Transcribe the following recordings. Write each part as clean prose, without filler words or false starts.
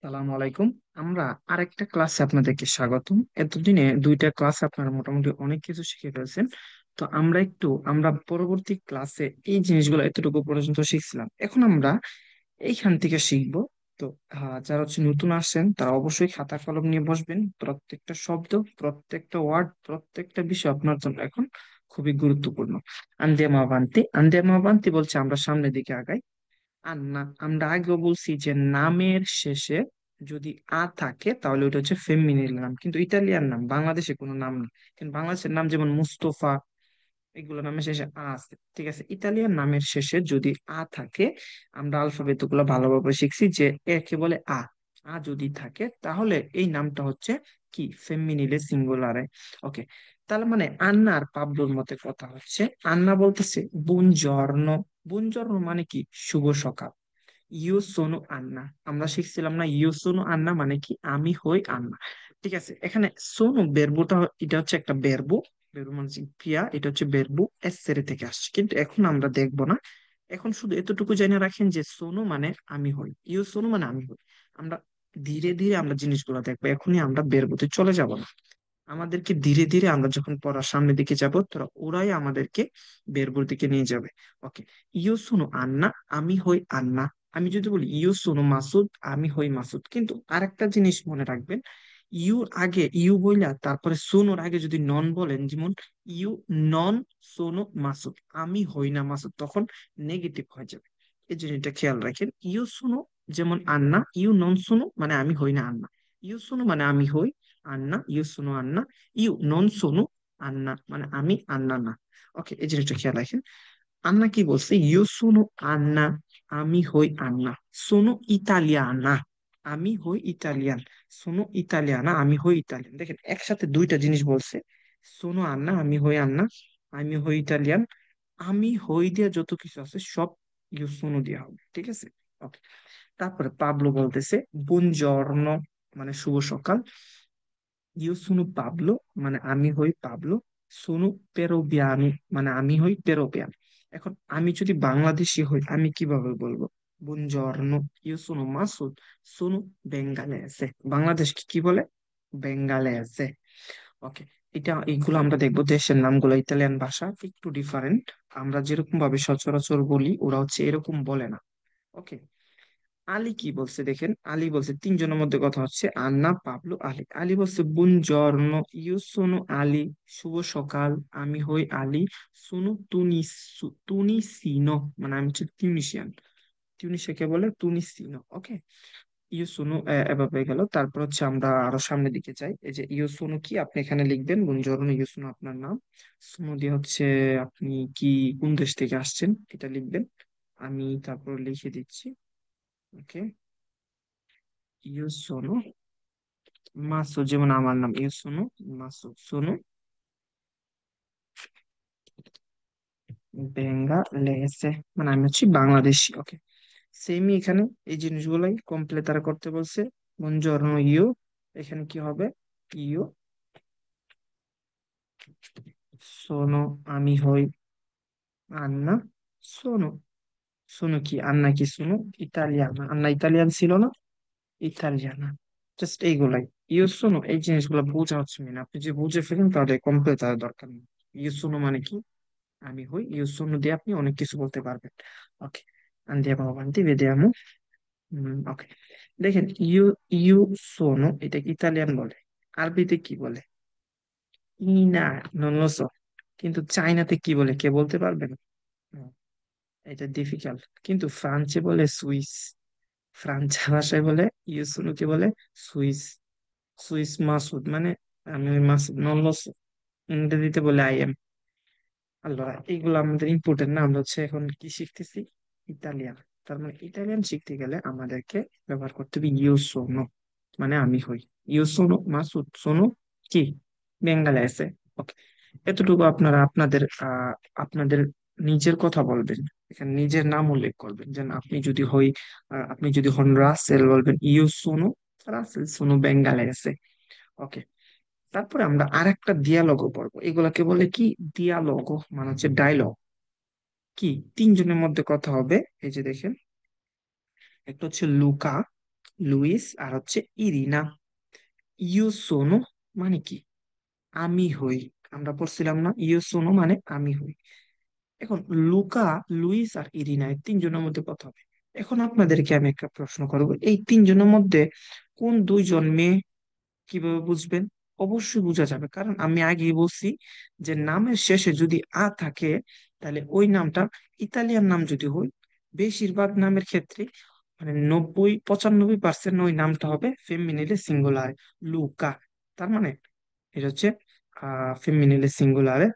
সালাম আলাইকুম। আমরা আরেকটা ক্লাসে আপনাদেরকে স্বাগতম। এতদিনে দুইটা ক্লাস আপনারা মোটামুটি অনেক কিছু শিখে ফেলছেন। তো আমরা পরবর্তী ক্লাসে এই জিনিসগুলো এতটুকু পর্যন্ত শিখছিলাম, এখন আমরা এইখান থেকে শিখবো। তো যারা হচ্ছে নতুন আসছেন তারা অবশ্যই খাতা কলম নিয়ে বসবেন। প্রত্যেকটা শব্দ, প্রত্যেকটা ওয়ার্ড, প্রত্যেকটা বিষয় আপনার জন্য এখন খুবই গুরুত্বপূর্ণ। আন্দিয়ামা বান্তি, আন্দিয়ামা বান্তি বলছে আমরা সামনের দিকে আগাই। আর না, আমরা আগেও বলছি যে নামের শেষে যদি আ থাকে তাহলে ওটা হচ্ছে ফেমিনিন নাম, কিন্তু ইতালিয়ান নাম, বাংলাদেশে কোনো নাম না। কিন্তু বাংলাদেশের নাম যেমন মুস্তফা, এগুলো নামের শেষে আ আছে, ঠিক আছে। ইতালিয়ান নামের শেষে যদি আ থাকে, আমরা আলফাবেট গুলো ভালোভাবে শিখছি যে একে বলে আ। আ যদি থাকে তাহলে এই নামটা হচ্ছে কি, ফেমিনিলে, সিঙ্গুলারে। ওকে, তাহলে মানে আন্না আর পাবলোর মতে কথা হচ্ছে। আন্না বলতেছে বুনজর্ন। বুনজর্ন মানে কি, শুভ সকাল। ইউ সোনু আন্না, আমরা শিখছিলাম না ইউ সোনু আন্না মানে কি, আমি হই আন্না। ঠিক আছে, এখানে সোনু বেরবোটা, এটা হচ্ছে একটা বেরবো। বেরবো মানে হচ্ছে ক্রিয়া, এটা হচ্ছে বেরবো এসেরে থেকে আসছে, কিন্তু এখন আমরা দেখবো না। এখন শুধু এতটুকু জেনে রাখেন যে সোনু মানে আমি হই, ইউ সোনু মানে আমি হই। আমরা ধীরে ধীরে আমরা জিনিসগুলো দেখবো, এখনই আমরা বেরবোতে চলে যাব না। আমাদেরকে ধীরে ধীরে আমরা যখন পড়ার সামনের দিকে যাব, তোরা ওরাই আমাদেরকে বেরবোর দিকে নিয়ে যাবে। ওকে, ইউ শুনো আন্না, আমি হই আন্না। আমি যদি বলি ইউ শুনো মাসুদ, আমি হই মাসুদ, কিন্তু আরেকটা জিনিস মনে রাখবেন, ইউর আগে ইউ বইলা তারপরে সোনোর আগে যদি নন বলেন, যেমন ইউ নন সোনো মাসুদ, আমি হই না মাসুদ, তখন নেগেটিভ হয়ে যাবে। এই জিনিসটা খেয়াল রাখেন। ইউ শুনো যেমন আন্না, ইউ নন শুনো মানে আমি হই না আন্না। ইউ শুনো মানে আমি হই আন্না, ইউ শুনো আন্না। ইউ নন শুনো আন্না মানে আমি আন্না না। ওকে, এই জিনিসটা খেয়াল রাখেন। আন্না কি বলছে, ইউ শুনো আন্না, আমি হই আন্না। সোনো ইতালিয়ানা, আমি হই ইতালিয়ান। সোনো ইতালিয়ানা, আমি হই ইতালিয়ান। দেখেন একসাথে দুইটা জিনিস বলছে। সোনো আন্না, আমি হই আন্না, আমি হই ইতালিয়ান। আমি হই দিয়া যত কিছু আছে সব ইউ সোনো দিয়া হবে, ঠিক আছে। ওকে, তারপরে পাবলো বলতেছে বুনজর্ন মানে শুভ সকাল। ইউ সুনু পাবলো মানে আমি হই পাবলো। সুনু পেরোবিয়ানো মানে আমি হই পেরোবিয়ান। এখন আমি যদি বাংলাদেশি হই আমি কিভাবে বলবো? বুনজর্নো। ইউ সুনু মাসুদ, সুনু বেঙ্গালেসে। বাংলাদেশ কি বলে? বেঙ্গালেসে। ওকে, এইগুলো আমরা দেখবো। দেশের নামগুলো ইতালিয়ান ভাষা একটু ডিফারেন্ট। আমরা যেরকম ভাবে সচরাচর বলি ওরা হচ্ছে এরকম বলে না। ওকে, আলী কি বলছে দেখেন। আলী বলছে, তিনজনের মধ্যে কথা হচ্ছে আন্না, পাবলো, আলী। আলী বলছে বুনজর্নো, ইউ সোনো আলী, শুভ সকাল, আমি হই আলী। সোনো তুনিসিনো মানে আমি হচ্ছে টিউনিশিয়ান। টিউনিশিয়াকে বলে তুনিসিনো। ওকে, ইউ সোনো এভাবে গেল। তারপর হচ্ছে আমরা আরো সামনের দিকে যাই। এই যে ইউ সোনো কি, আপনি এখানে লিখবেন বুনজর্নো ইউ সোনো আপনার নাম। সোনো দিয়ে হচ্ছে আপনি কি, কোন দেশ থেকে আসছেন এটা লিখবেন। আমি তারপর লিখে দিচ্ছি। ওকে, ইউসোনো মাসুদ, যেমন আমার নাম ইউসোনো মাসুদ। সোনু বেঙ্গালেসে মানে আমি হচ্ছি বাংলাদেশি। ওকে, সেমই এখানে এই জিনিসগুলাই কমপ্লিট তারা করতে বলছে। বুনজর্নো ইউ, এখানে কি হবে, ইউ সোনো, আমি হই আন্না। সোনো, সোনো কি আন্না কি সোনো ইতালিয়ানা, আন্না ইতালিয়ান ছিল না, ইতালিয়ানা। জাস্ট এইগুলাই। ইউ সোনো, এই জিনিসগুলো বোঝা হচ্ছে মেন। আপনি যে বুঝে ফেলেন তাহলে কমপ্লিট তার দরকার নেই। ইউ সোনো মানে কি, আমি হই। ইউ সোনো দিয়ে আপনি অনেক কিছু বলতে পারবেন। ওকে, andiamo avanti, vediamo. ওকে, দেখেন ইউ, ইউ সোনো এটা ইতালিয়ান বলে। আরবিতে কি বলে? ইনা, নন লো সো। কিন্তু চাইনাতে কি বলে কে বলতে পারবেন? হুম, এটা ডিফিকাল্ট। কিন্তু ফ্রান্সে বলে সুইস। ফ্রান্স ভাষায় বলে ইউ সোনো কে বলে সুইস। সুইস মাসুদ মানে আমি ওই মাসুদ, নন লো সো। ইংরেজিতে বলে আই এম। আল্লাহ, এইগুলো আমাদের ইম্পর্টেন্ট না। আমরা হচ্ছে এখন কি শিখতেছি, ইতালিয়ান। তার মানে ইতালিয়ান শিখতে গেলে আমাদেরকে ব্যবহার করতে হবে ইউ সোনো মানে আমি হই। ইউ সোনো মাসুদ, সোনো কি বেঙ্গালেসে। ওকে, এতটুকু আপনারা আপনাদের নিজের কথা বলবেন। এখানে নিজের নাম উল্লেখ করবেন, যেন আপনি যদি হন রাসেল, বলবেন ইউ সোনো রাসেল, সোনো বেঙ্গালেসে। ওকে, তারপরে আমরা আরেকটা দিয়ালগও পড়বো। এগুলাকে বলে কি, দিয়ালগো মানে হচ্ছে ডায়লগ। কি, তিনজনের মধ্যে কথা হবে। এই যে দেখেন, একটা হচ্ছে লুকা, লুইস আর হচ্ছে ইরিনা। ইউ সোনো মানে কি? আমি হই। আমরা পড়ছিলাম না, ইউ সোনো মানে আমি হই। এখন লুকা, লুইস আর ইরিনা এই তিনজনের মধ্যে কথা হবে। এখন আপনাদেরকে আমি একটা প্রশ্ন করবো, এই তিনজনের মধ্যে কোন দুইজন মেয়ে? কিভাবে বুঝবেন? অবশ্যই বোঝা যাবে, কারণ আমি আগেই বলছি যে নামের শেষে যদি আ থাকে, তাহলে ওই নামটা ইতালিয়ান নাম যদি হয়, বেশিরভাগ নামের ক্ষেত্রে মানে 90-95% ওই নামটা হবে ফেমিনিলে সিঙ্গুলারে, লুকা। তার মানে এটা হচ্ছে ফেমিনিলে সিঙ্গুলারে।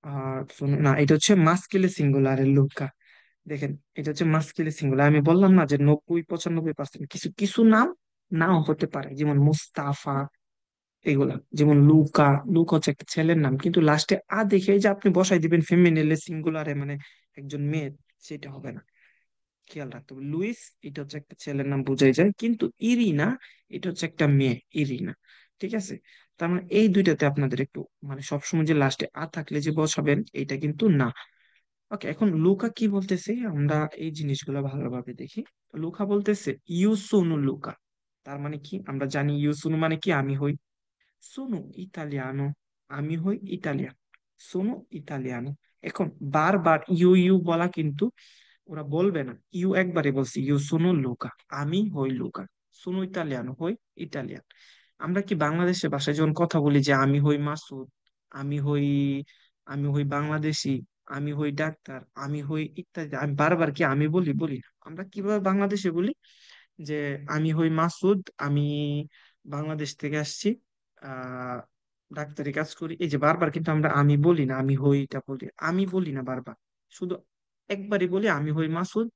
আর না, এটা হচ্ছে মাস্কিলে সিঙ্গুলারে লুকা। দেখেন, এটা হচ্ছে মাস্কিলে সিঙ্গুলার। আমি বললাম না যে 90-95%, কিছু কিছু নাম নাও হতে পারে, যেমন মুস্তাফা, এগুলা যেমন লুকা। লুকা হচ্ছে একটা ছেলের নাম, কিন্তু লাস্টে আ দেখে যে আপনি বসাই দিবেন ফেমিনিলে সিঙ্গুলারে, মানে একজন মেয়ে, সেটা হবে না। খেয়াল রাখতে হবে। লুইস এটা হচ্ছে একটা ছেলের নাম, বোঝাই যায়, কিন্তু ইরিনা এটা হচ্ছে একটা মেয়ে, ইরিনা। ঠিক আছে? তার মানে এই দুইটাতে আপনাদের একটু মানে সবসময় যে লাস্টে আ থাকলে যে বসাবেন, এটা কিন্তু না। ওকে, এখন লুকা কি বলতেছে আমরা এই জিনিসগুলো ভালোভাবে দেখি। লুকা বলতেছে ইউ সোনু লুকা। তার মানে কি? আমরা জানি ইউ সোনু মানে কি, আমি হই। সোনু ইতালিয়ানো, আমি হই ইতালিয়ান। সোনু ইতালিয়ানো। এখন বারবার ইউ ইউ বলা কিন্তু ওরা বলবে না। ইউ একবারে বলছি, ইউ সোনু লুকা, আমি হই লুকা। সোনু ইতালিয়ানো, হই ইতালিয়ান। আমরা কি বাংলাদেশে ভাষায় যখন কথা বলি যে আমি হই মাসুদ, আমি হই, আমি হই বাংলাদেশি, আমি হই ডাক্তার, আমি হই ইত্যাদি, আমি বারবার কি আমি বলি? বলি না। আমরা কিভাবে বাংলাদেশে বলি যে আমি হই মাসুদ, আমি বাংলাদেশ থেকে আসছি, আহ ডাক্তারি কাজ করি, এই যে বারবার কিন্তু আমরা আমি বলি না, আমি হইটা বলি, আমি বলি না বারবার। শুধু একবারই বলি আমি হই মাসুদ,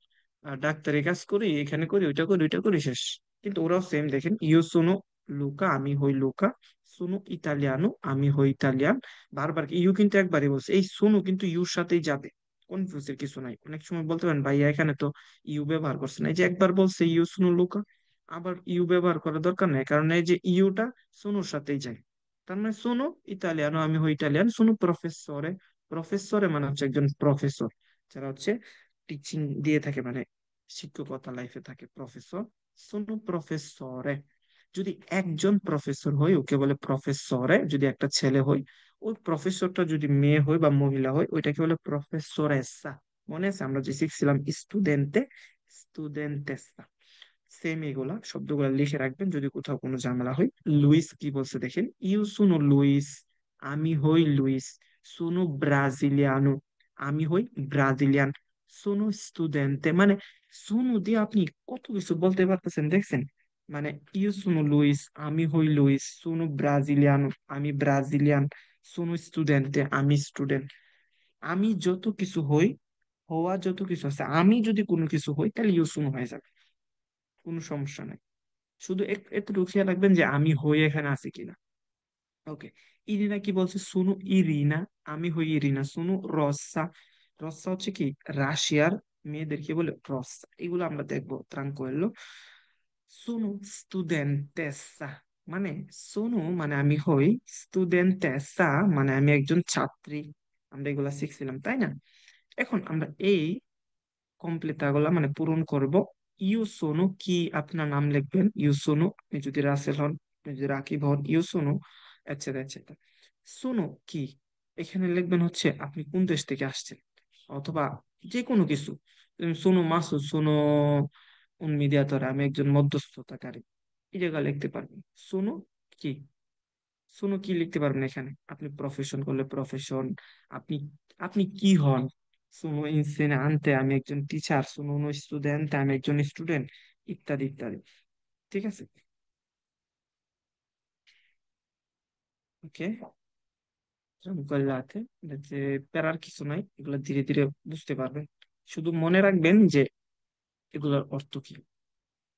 ডাক্তারি কাজ করি, এখানে করি, ওইটা করি, ওইটা করি, শেষ। কিন্তু ওরাও সেম, দেখেন, ইউ সোনো লুকা, আমি হই লুকা। সোনো ইতালিয়ানো, আমি হই ইতালিয়ান। বারবার ইউ কিন্তু একবারই বলছে, এই সোনো কিন্তু ইউর সাথেই যাবে, কনফিউজের কিছু নাই। অনেক সময় বলতে পারেন ভাইয়া এখানে তো ইউ ব্যবহার করছে না, এই যে একবার বলছে ইউ সোনো লুকা, আবার ইউ ব্যবহার করার দরকার নেই, কারণ এই যে ইউটা সোনোর সাথেই যায়। তার মানে সোনো ইতালিয়ানো, আমি হই ইতালিয়ান। সোনো প্রফেসরে, প্রফেসরে মানে হচ্ছে একজন প্রফেসর, যারা হচ্ছে টিচিং দিয়ে থাকে, মানে শিক্ষকতা লাইফে থাকে, প্রফেসর। সোনো প্রফেসরে। যদি একজন প্রফেসর হয় ওকে বলে প্রফেসরে, যদি একটা ছেলে হয়, ওই প্রফেসরটা যদি মেয়ে হয় বা মহিলা হয় ওইটাকে বলে প্রফেসরেসা। মনে আছে আমরা যে শিখছিলাম স্টুডেন্টে, স্টুডেন্টেসা। সেম এগুলা শব্দগুলা লিখে রাখবেন যদি কোথাও কোনো ঝামেলা হয়। লুইস কি বলছে দেখেন, ইউ সুনো লুইস, আমি হই লুইস। সুনো ব্রাজিলিয়ানো, আমি হই ব্রাজিলিয়ান। সুনো স্টুডেন্টে, মানে সুনো দিয়ে আপনি কত কিছু বলতে পারতেছেন, দেখছেন? মানে ইউ সুনো লুইস, আমি হই লুইস। সুনো ব্রাজিলিয়ানো, আমি ব্রাজিলিয়ান। সুনো স্টুডেন্টে, আমি স্টুডেন্ট। আমি যত কিছু হই, হওয়া যত কিছু আছে, আমি যদি কোনো কিছু হই তাহলে ইউ সুনো হয়ে যাবে, কোনো সমস্যা নাই। শুধু একটু খেয়াল রাখবেন যে আমি হই এখানে আছে কিনা। ওকে। ইরিনা কি বলছে? সুনু ইরিনা, আমি হই ইরিনা। সুনু রসা, রসা হচ্ছে কি রাশিয়ার মেয়েদেরকে বলে রসা, এগুলো আমরা দেখবো ট্রাঙ্কুয়েলো। সুনু স্টুডেন্টেসা, মানে সুনু মানে আমি হই, স্টুডেন্টেসা মানে আমি একজন ছাত্রী। আমরা এগুলা শিখছিলাম, তাই না? এখন আমরা এই কমপ্লিট গুলা মানে পূরণ করব। ইউ সোনু কি, আপনার নাম লিখবেন ইউ সোনু, আপনি যদি রাসেল হন, আপনি যদি রাকিব হন, you Sonu, etcetera etcetera. Sonu কি, এখানে লিখবেন হচ্ছে আপনি কোন দেশ থেকে আসছেন, অথবা যে কোনো কিছু। সোনু মাসুদ, সোনু উন মিডিয়াতর, আমি একজন মধ্যস্থতাকারী, এই জায়গায় লিখতে পারবেন। সোনু কি, সোনু কি লিখতে পারবেন এখানে। আপনি প্রফেশন করলে প্রফেশন, আপনি আপনি কি হন। সোনু ইনসেনান্তে, আমি একজন টিচার। সোনু উনো স্টুডেন্ট, আমি একজন স্টুডেন্ট, ইত্যাদি ইত্যাদি। ঠিক আছে? ওকে, যে প্যারার কিছু নাই, এগুলো ধীরে ধীরে বুঝতে পারবেন। শুধু মনে রাখবেন যে এগুলোর অর্থ কি।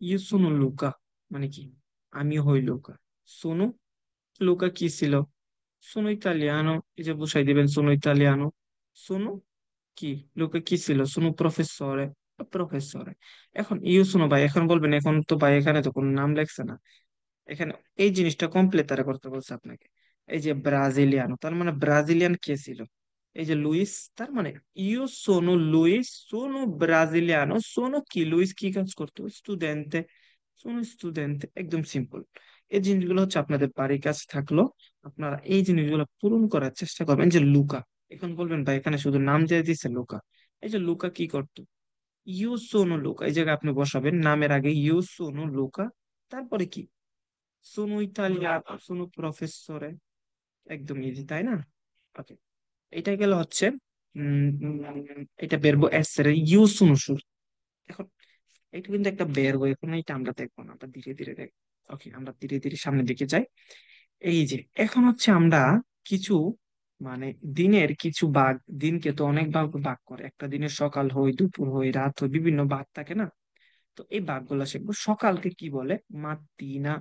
ইউ সোনু লুকা মানে কি, আমি হই লুকা। সোনু, লুকা কি ছিল? সোনো ইতালিয়ানো, এই যে বসাই দিবেন সোনো ইতালিয়ানো। সোনো কি, লোকে কি ছিল? সোনো প্রফেসরে, প্রফেসরে। এখন ইউ শোনো ভাই, এখন বলবেন এখন তো ভাই এখানে তো কোনো নাম লেখছে না। এখানে এই জিনিসটা কমপ্লিট তারা করতে বলছে আপনাকে। এই যে ব্রাজিলিয়ানো, তার মানে ব্রাজিলিয়ান কে ছিল? এই যে লুইস, তার মানে ইউ সোনো লুইস, সোনো ব্রাজিলিয়ানো। সোনো কি, লুইস কি কাজ করতো? স্টুডেন্টে। কোন স্টুডেন্ট, একদম সিম্পল। এই জিনিসগুলো হচ্ছে আপনাদের বাড়ির কাছে থাকলো, আপনারা এই জিনিসগুলো পূরণ করার চেষ্টা করবেন। যে লুকা, এখন বলবেন ভাই এখানে শুধু নাম দিয়ে দিছে লুকা। এই যে লুকা কি করতো, ইউ সোনো লুকা, এই জায়গায় আপনি বসাবেন নামের আগে ইউ সোনো লুকা, তারপরে কি, সোনো ইতালিয়া, সোনো প্রফেসরে। একদম ইজি, তাই না? ওকে, এটা গেল হচ্ছে এটা বেরবো এসের ইউ সোনো সুর। এখন এটা কিন্তু একটা বের বই, এখন এটা আমরা দেখবো না, আমরা ধীরে ধীরে দেখবো। ওকে, আমরা ধীরে ধীরে সামনের দিকে যাই। এই যে এখন হচ্ছে আমরা কিছু, মানে দিনের কিছু ভাগ, দিনকে তো অনেক ভাগ ভাগ করে, একটা দিনের সকাল হয়, দুপুর হয়, রাত হয়, বিভিন্ন ভাগ থাকে না? তো এই ভাগগুলো শিখবো। সকালকে কি বলে? মাত্তিনা।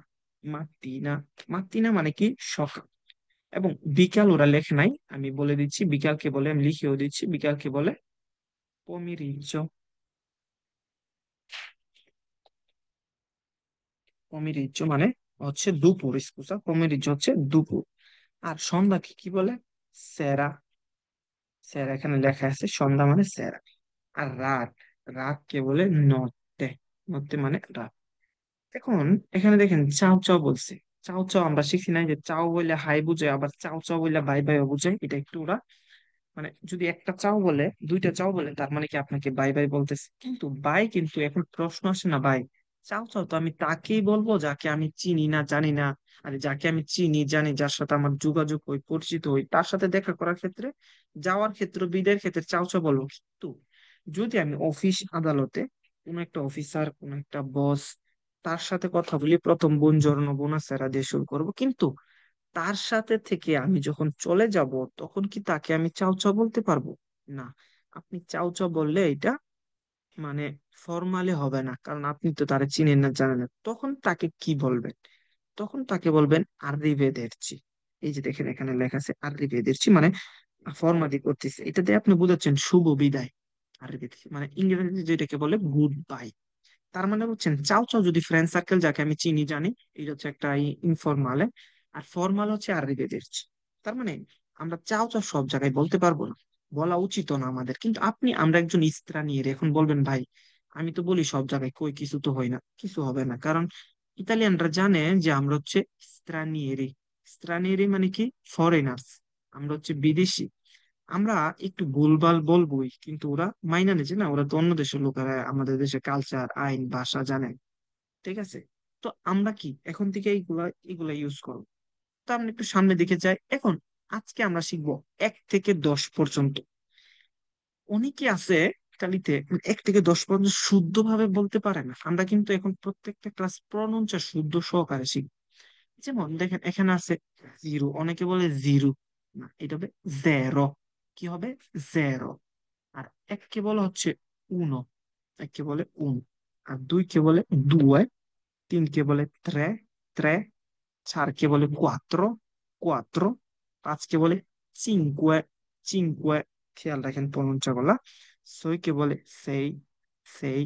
মাত্তিনা। মাত্তিনা মানে কি? সকাল। এবং বিকাল ওরা লেখে নাই, আমি বলে দিচ্ছি বিকালকে বলে, আমি লিখেও দিচ্ছি, বিকালকে বলে পমিরিজ্জো। পমিরিজ্জো মানে হচ্ছে দুপুর, স্কুসা, পমিরিজ্জো হচ্ছে দুপুর। আর সন্ধ্যাকে কি বলে? সেরা। সেরা এখানে লেখা আছে, সন্ধ্যা মানে সেরা। আর রাত, রাতকে বলে নটে। নটে মানে রাত। এখন এখানে দেখেন চাও চাও বলছে। চাও চাও আমরা শিখি নাই যে চাও বললে হাই বুঝায়, আবার চাও চাও বললে বাই বাই বুঝায়? এটা একটু ওরা, মানে যদি একটা চাও বলে, দুইটা চাও বলে, তার মানে কি আপনাকে বাই বাই বলতেছে? কিন্তু বাই, কিন্তু এখন প্রশ্ন আসে না ভাই, চাও চাও তো আমি তাকেই বলবো যাকে আমি চিনি না, জানি না। আরে যাকে আমি চিনি জানি, যার সাথে আমার যোগাযোগ হই, পরিচিত হই, তার সাথে দেখা করার ক্ষেত্রে, যাওয়ার ক্ষেত্রে, বিদায়ের ক্ষেত্রে চাও চাও বলবো। কিন্তু যদি আমি অফিস আদালতে কোন একটা অফিসার, কোন একটা বস, তার সাথে কথা বলি, প্রথম বুনজর্নো বোনাসেরা দিয়ে শুরু করবো। কিন্তু তার সাথে থেকে আমি যখন চলে যাব, তখন কি তাকে আমি চাও চাও বলতে পারবো? না। আপনি চাও চাও বললে এটা মানে ফর্মালি হবে না, কারণ আপনি তো তারা চিনেন না, জানেন না। তখন তাকে কি বলবেন? তখন তাকে বলবেন আর্রিভেদেরচি। এই যে দেখেন এখানে লেখা আছে আর্রিভেদেরচি, মানে ফর্মালি করতেছে, এটা দিয়ে আপনি বুঝাচ্ছেন শুভ বিদায়। আর্রিভেদেরচি মানে ইংরেজি যেটাকে বলে গুড বাই। তার মানে হচ্ছেন চাও চাও যদি ফ্রেন্ড সার্কেল যাকে আমি চিনি জানি, এটা হচ্ছে একটা ইনফরমালে। আর ফর্মাল হচ্ছে আররিভেদেরচি। তার মানে আমরা চাও চাও সব জায়গায় বলতে পারবো না, বলা উচিত না আমাদের। কিন্তু আপনি, আমরা একজন ইস্ত্রানিয়ের, এখন বলবেন ভাই আমি তো বলি সব জায়গায়, কই কিছু তো হয় না, কিছু হবে না, কারণ ইতালিয়ানরা জানে যে আমরা হচ্ছে স্ত্রানিয়েরি। স্ত্রানিয়েরি মানে কি? ফরেনার্স, আমরা হচ্ছে বিদেশি। আমরা একটু ভুলভাল বলবোই, কিন্তু ওরা মাইনা নিচ্ছে না, ওরা তো অন্য দেশের লোকেরা, আমাদের দেশের কালচার, আইন, ভাষা জানে। ঠিক আছে? তো আমরা কি এখন থেকে এইগুলা এগুলা ইউজ করবো? তো আমরা একটু সামনের দিকে যাই এখন। আজকে আমরা শিখবো 1 থেকে 10 পর্যন্ত। অনেকে আছে ইতালিতে 1 থেকে 10 পর্যন্ত শুদ্ধ ভাবে বলতে পারে না। আমরা কিন্তু এখন প্রত্যেকটা ক্লাস প্রনাউন্সিয়েশন শুদ্ধ সহকারে শিখবো। যেমন দেখেন এখানে আছে জিরো, অনেকে বলে জিরো, না এটা হবে জেরো। কি হবে? জেরো। আর এককে বলা হচ্ছে উনো, এককে বলে উন। আর দুইকে বলে দুয়ে, তিনকে বলে ত্রে, ত্রে। চারকে বলে কোয়াত্রো, কোয়াত্রো। পাঁচকে বলে চিনকুয়ে, চিনকুয়ে। খেয়াল রাখেন প্রনুncia গুলা। ছয়কে বলে সেই, সেই।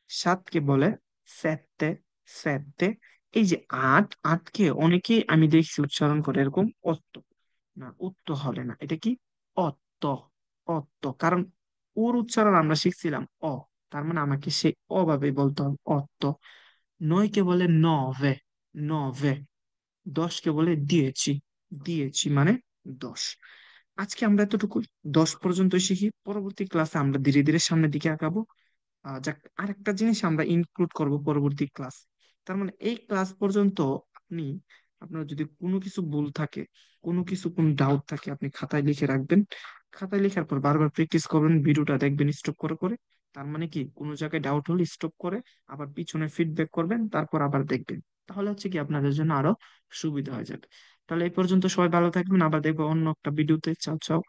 সাতকে বলে সেত্তে, সেত্তে। এই যে আট, আটকে অনেকেই আমি দেখছি উচ্চারণ করে এরকম অত্ত। না, উত্ত হবে না, এটা কি? অত্ত, অত্ত। কারণ ওর উচ্চারণ আমরা শিখছিলাম অ, তার মানে আমাকে সেই অভাবে বলতে হবে, অত্ত। নয়কে বলে নভে, নভে। 10কে বলে দিয়েছি, দিয়েছি মানে 10। আজকে আমরা এতটুকু 10 পর্যন্ত শিখি, পরবর্তী ক্লাসে আমরা ধীরে ধীরে সামনের দিকে আগাবো। যাক, আরেকটা জিনিস আমরা ইনক্লুড করব পরবর্তী ক্লাস। তার মানে এই ক্লাস পর্যন্ত আপনি, আপনার যদি কোনো কিছু ভুল থাকে, কোনো কিছু, কোনো ডাউট থাকে, আপনি খাতায় লিখে রাখবেন। খাতায় লেখার পর বারবার প্র্যাকটিস করবেন, ভিডিওটা দেখবেন স্টপ করে করে। তার মানে কি, কোনো জায়গায় ডাউট হলে স্টপ করে আবার পিছনে ফিডব্যাক করবেন, তারপর আবার দেখবেন। তাহলে হচ্ছে কি আপনাদের জন্য আরো সুবিধা হয়ে যাবে। তাহলে এই পর্যন্ত সবাই ভালো থাকবেন, আবার দেখবো অন্য একটা ভিডিওতে। চাও চাও।